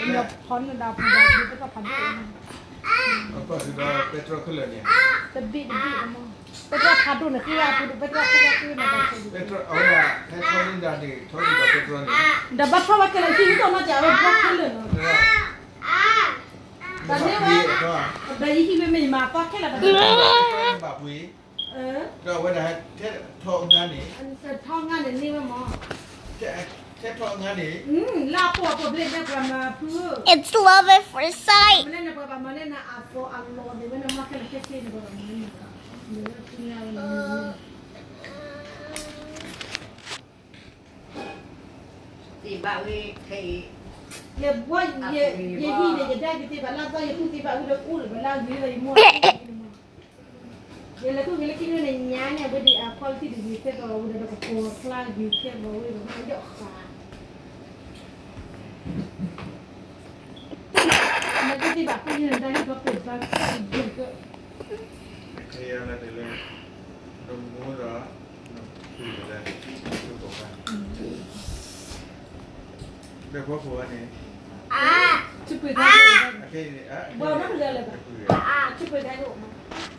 nó phun nó đào phun đào đi tới phun được apa sudah petrol keluar ni tebi mà petrol phun được kia phun được petrol kia nó petrol awak petrol ni dah ni thoi dah petrol ni dah bapak pakai lagi itu nak jauh bapak keluar tadi wah dah ini memang mata ke lah bapui dah awak dah thoi ngan ni thoi ngan ni memang It's love at first sight. Jadi aku bila kini ni nyanyi apa di quality di YouTube kalau udah ada course lah YouTube baru itu banyak kan. Nanti tiba aku ni nanti aku pergi juga. Kaya lah dulu, rumura, sudah, itu kan. Berapa ni? Cepat dah. Okay, bawa nak dia lagi. Cepat dah tu.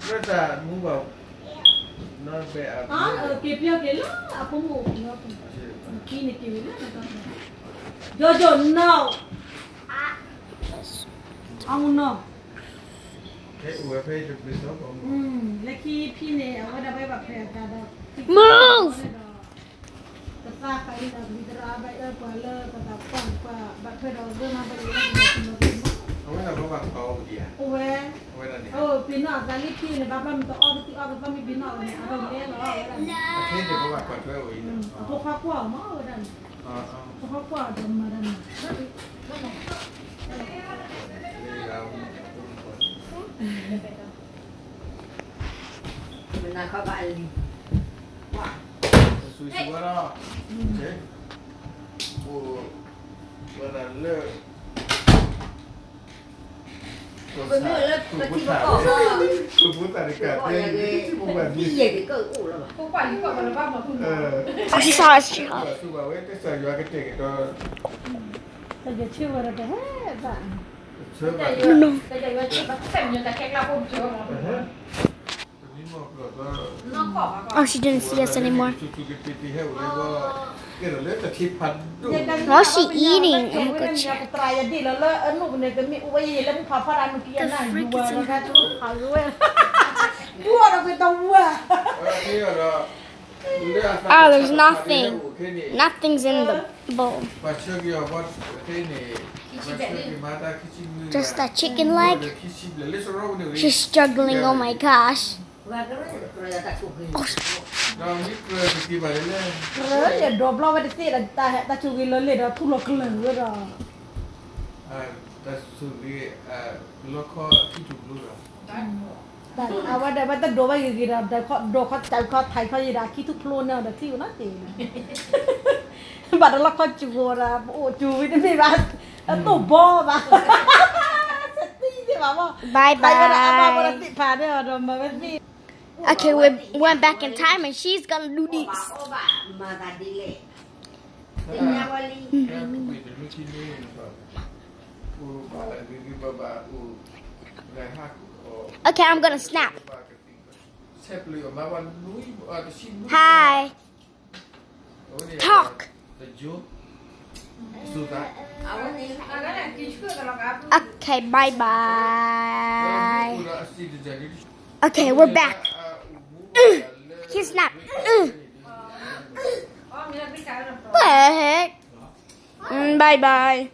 Rasa mubah, nak bear. Kepia kela, apa mu? Kini kini lah. Jojo no. Aku no. Udah tu besok. Lagi pini, awak dah bayar berapa dah? Move. Tetap kali dah bicara bayar kuala, tetap pun berapa dah nak bayar. Awak nak bawa kau dia. Pina kali pini bapa minta bapak mi pina ni, abang dia lah. Okey, dia bawa kau tu awak ini. Aku kuah mau dan. Aku kuah dan madan. Benar kau balik. Wah. Susu mana? Okey. Mana le? Benar lah, kecil kau. Kau putar dekat dia. Bukan dia. Dia ke kau lah. Kau paling kau kalau bapa pun. Sausage. Sudah, awak tu saya jual kecil itu. Saja cuba ada hebat. No. Saja jual cepat semnya tak kek lah pun cuba. Oh, she didn't see us anymore. What's she eating? I'm gonna go check. The Oh, there's nothing. Nothing's in the bowl. Just that chicken leg. She's struggling. Oh my gosh. Awak dah betul dua lagi kira dah dua kau tahu kau Thai kau jadi aki tu flow ni dah tiu nanti. Padahal kau cuba lah, oh cuba itu ni bah, tu boh bah. Sedih dia mama. Bye bye. Bye. Okay, we went back in time and she's gonna do this. Okay, I'm gonna snap. Hi. Talk. Okay, bye bye. Okay, we're back. He snapped. What? Bye bye.